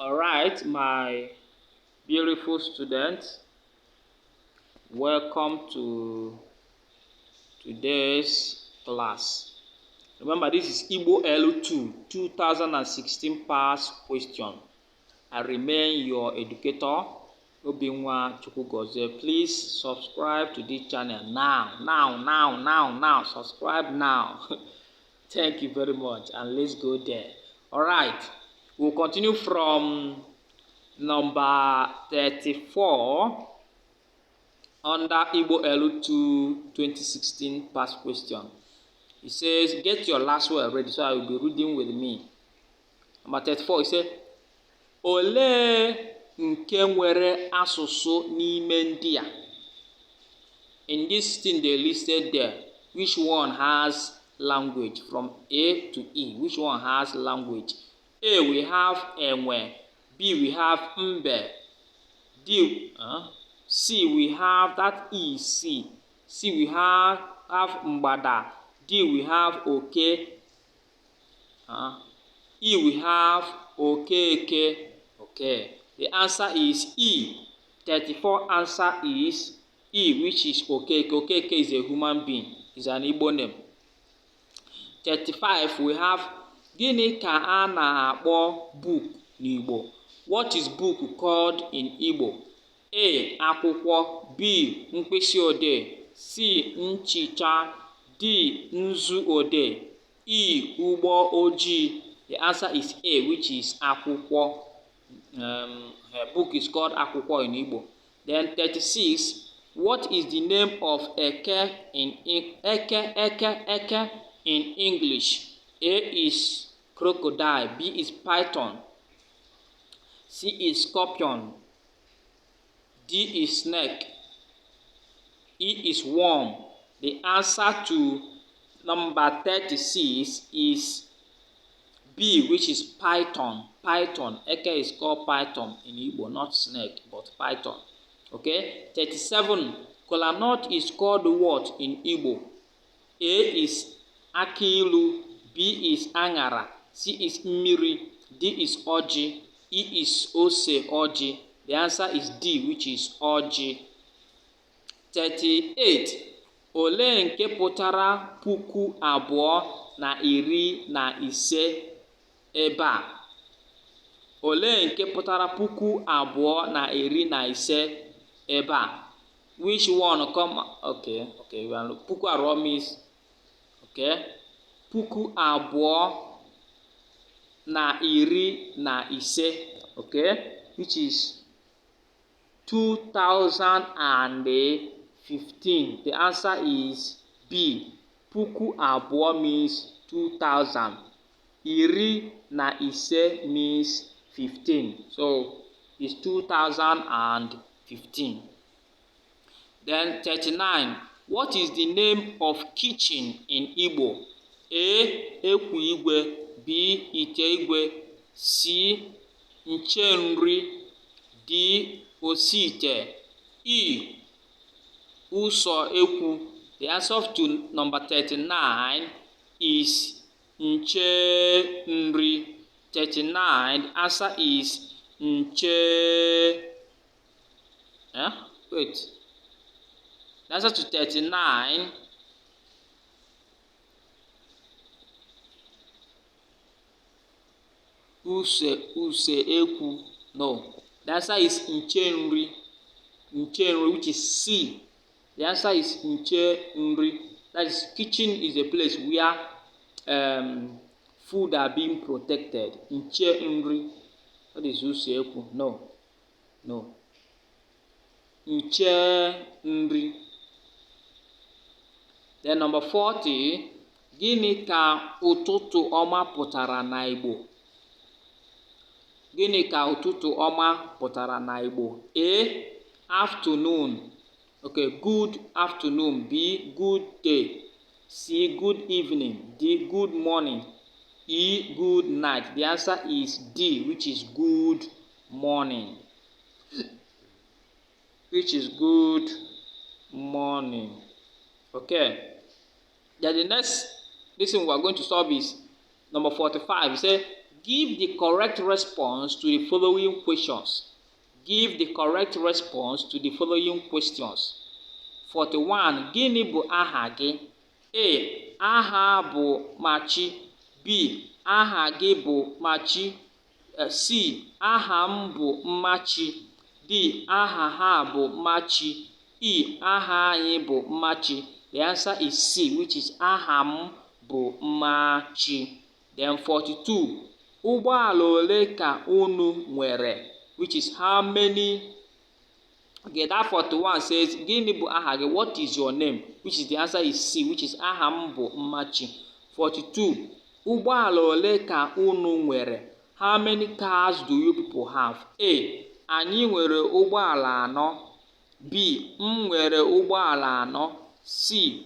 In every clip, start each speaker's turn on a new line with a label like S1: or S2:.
S1: Alright, my beautiful students, welcome to today's class. Remember, this is Igbo L2 2016 past question. I remain your educator, Obinwa Chukwugozie. Please subscribe to this channel now. Subscribe now. Thank you very much, and let's go there. Alright, we'll continue from number 34 under Igbo L2 2016 past question. It says, get your last word ready, so I will be reading with me. Number 34, it says, Olee nke nwere asụsụ n'ime ndị a? In this thing they listed there, which one has language from A to E? Which one has language? A, we have enwe. B, we have mbe. C, we have, that is C. C, we have mbada. D, we have oke. E, we have okeke. Okay. The answer is E. 34 answer is E, which is okeke. Okeke is a human being. It's an Igbo name. 35, we have gịnị ka a na-akpọ book n'Igbo? What is book called in Igbo? A, akwụkwọ. B, mkpịsị odee. C, nchicha. D, nzu odee. E, ụgbọ ojii. The answer is A, which is akwụkwọ. Her book is called akwụkwọ in Igbo. Then 36, what is the name of eke in in English? A is crocodile. B is python. C is scorpion. D is snake. E is worm. The answer to number 36 is B, which is python. Python. Eke is called python in Igbo, not snake, but python. Okay. 37. Kola nut is called what in Igbo? A is akilu. B is aṅara. C is mmiri. D is ọjị. E is ose ọjị. The answer is D, which is ọjị. 38. Olee nke pụtara puku abụọ na iri na ise ebe a? Olee nke pụtara puku abụọ na iri na ise ebe a? Which one come? Okay. Puku abụọ means, okay. Puku abụọ na iri na ise, okay, which is 2015. The answer is B. Puku abụọ means 2000. Iri na ise means 15. So it's 2015. Then 39. What is the name of kitchen in Igbo? A, ekwu igwe. B, ite igwe. C, nche nri. D, osite. E, ụsọ ekwu. The answer to number 39 is nche nri. 39, the answer is nche. Wait. The answer to 39 usekwu. No. The answer is nche nri. Nche nri, which is C. The answer is nche nri. That is, kitchen is a place where food are being protected. Nche nri. What is usekwu? No. Nche nri. Then number 40. Gịnị ka ụtụtụ ọma pụtara na Igbo? Gịnị ka ụtụtụ ọma pụtara na Igbo? A, afternoon. Okay, good afternoon. B, good day. C, good evening. D, good morning. E, good night. The answer is D, which is good morning. Which is good morning. Okay. Then the next lesson we are going to solve is number 45. It says, Give the correct response to the following questions. Give the correct response to the following questions. 41. Gịnị bụ aha gị? A. Aha bụ Machi. B. Aha gị bụ Machi. C. Aha m bụ Mmachi. D. Aha ha bụ Mmachi. E. Aha anyị bụ Mmachi. The answer is C, which is aha m bụ Mmachi. Then 42. Ụgbọala ole ka unu nwere? Which is how many? Okay, that 41 says, Gịnị bụ aha gị? What is your name? Which is the answer is C, which is aha m bụ Mmachi. 42. Ụgbọala ole ka unu nwere? How many cars do you people have? A. Anyị nwere ụgbọala 4. B. M nwere ụgbọala 4. C.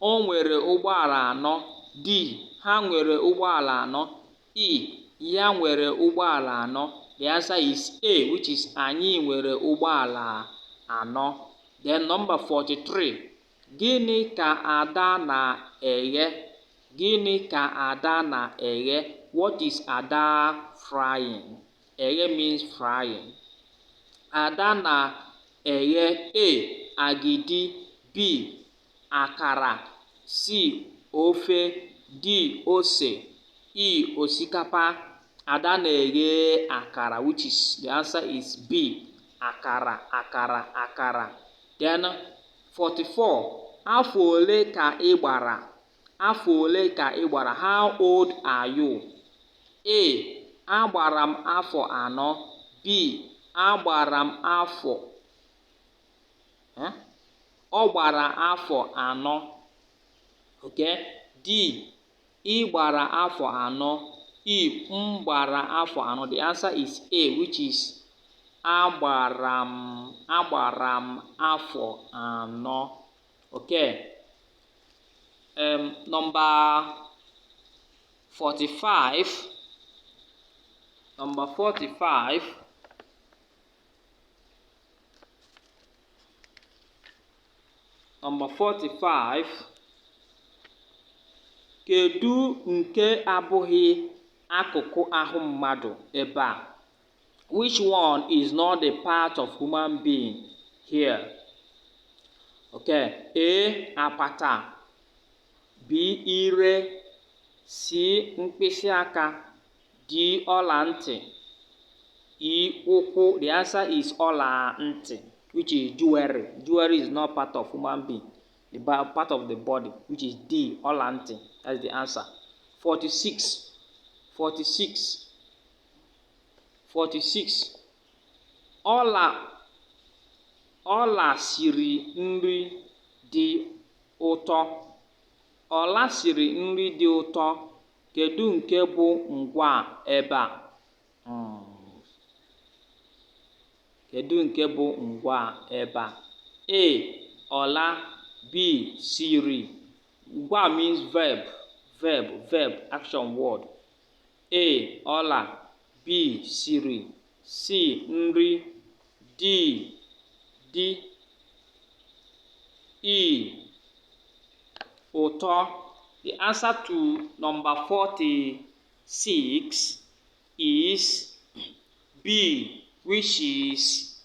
S1: O nwere ụgbọala 4. D. Ha nwere ụgbọala 4. E. Ya nwere ụgbọala 4. The answer is A, which is anyị nwere ụgbọala 4. Then number 43. Gịnị ka Ada na-eghe? Gịnị ka Ada na-eghe? What is Ada frying? Eghe means frying. Ada na-eghe A. Agidi. B. Akara. C. Ofe. D. Ose. E. Osikapa. Ada na-eghe akara, which is the answer is B. Akara. Then 44. Afọ ole ka ị gbara? Afọ ole ka ị gbara? How old are you? A. Agbara m afọ 4. B. Agbara m afọ. Ọ gbara afọ 4. Okay. D. Ị gbara afọ 4. E. M gbara afọ 4. The answer is A, which is agbara m afọ 4. Okay. Number 45. Number 45. Number 45. Kedu nke abụghị akụkụ ahụ mmadụ ebe a? Which one is not a part of human being here? Okay. A. Apata. B. Ire. C. Mkpịsị aka. D. Ọla ntị. E. Ụkwụ. The answer is ọla ntị, which is jewelry. Jewelry is not part of human being, the part of the body, which is D. Ọla ntị. That's the answer. 46. 46. 46. Ọla siri nri dị ụtọ. Ọla siri nri dị ụtọ. Kedu nke bụ ngwa ebe a? Kedu nke bụ ngwa ebe a? A. Ọla. B. Siri. Ngwa means verb, action word. A. Ọla. B. Siri. C. Nri. D. E. Ụtọ. The answer to number 46 is B, which is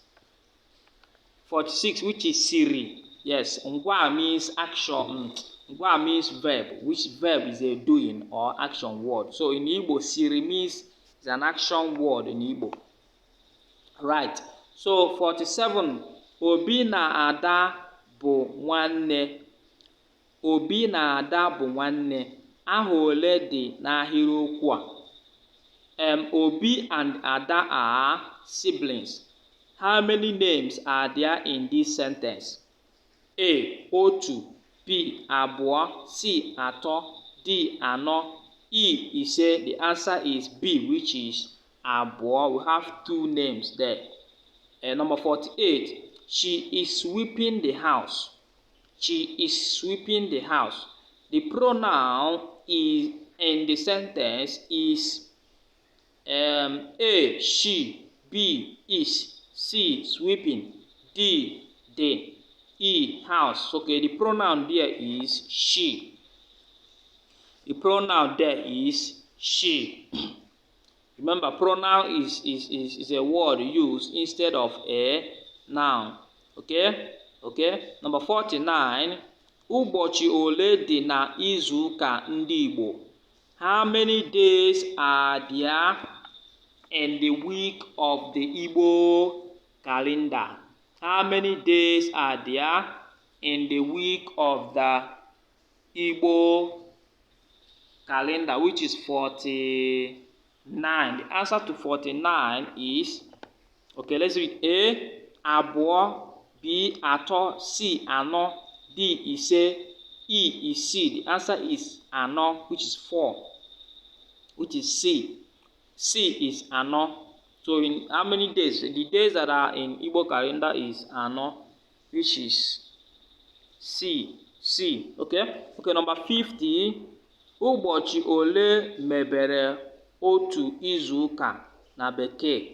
S1: 46, which is Siri. Yes, ngwa means action. Ngwa means verb, which verb is a doing or action word. So in Igbo, Siri means it's an action word in Igbo. Right. So 47. Obi na Ada bụ nwanne. Obi na Ada bụ nwanne. Aha ole dị n'ahịrịokwu a? Obi and Ada are siblings. How many names are there in this sentence? A. Otu. B. Abụọ. C. Atọ. D. Anọ. E. Ise. The answer is B, which is Abụọ. We have 2 names there. Number 48. She is sweeping the house. She is sweeping the house. The pronoun is in the sentence is A. She. B. Is. C. Sweeping. D. The. E. House. Okay, the pronoun there is she. The pronoun there is she. Remember, pronoun is a word used instead of a noun. Okay? Okay? Number 49. Ụbọchị ole dị na izuụka ndị Igbo? How many days are there in the week of the Igbo calendar? How many days are there in the week of the Igbo calendar, which is 49? The answer to 49 is, okay, let's read. A, abụọ. B, atọ. C, anọ. D, ise. E is C. The answer is anọ, which is 4, which is C. C is anọ. So in how many days? The days that are in Igbo calendar is anọ, which is C. C. Okay? Okay, number 50. Ụbọchị ole mebere otu izuụka na Bekee?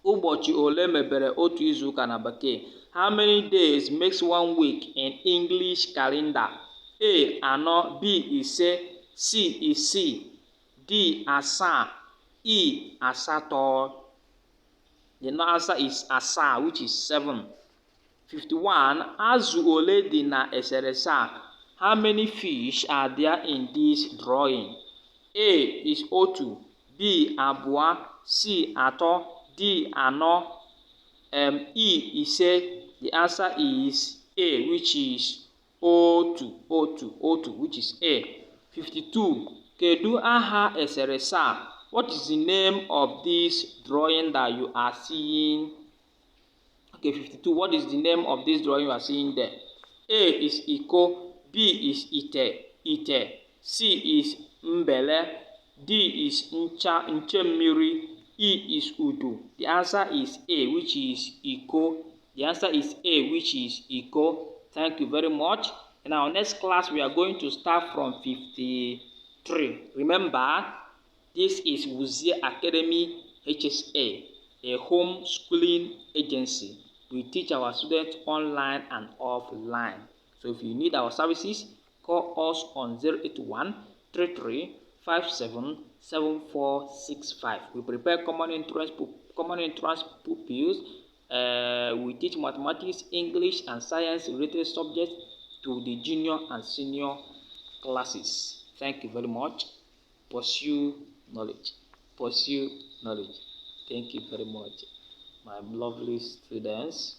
S1: Ụbọchị ole mebere otu izuụka na Bekee? How many days makes one week in English calendar? A, anọ. B, ise. C, isii. D, asaa. E, asatọ. The answer is asaa, which is 7. 51. Azụ ole dị na eserese a? How many fish are there in this drawing? A is otu. B, abụọ. C, atọ. D, anọ. E, ise. The answer is A, which is otu, which is A. 52. Kedu aha eserese a? What is the name of this drawing that you are seeing? Okay, 52. What is the name of this drawing you are seeing there? A is iko. B is ite. C is mbele. D is nche mmiri. E is udu. The answer is A, which is iko. The answer is A, which is iko. Thank you very much. In our next class, we are going to start from 53. Remember, this is Wuzia Academy HSA, a home schooling agency. We teach our students online and offline. So if you need our services, call us on 081 33 57 7465. We prepare common entrance pupils. We teach mathematics, English, and science related subjects to the junior and senior classes. Thank you very much. Pursue knowledge. Pursue knowledge. Thank you very much, my lovely students.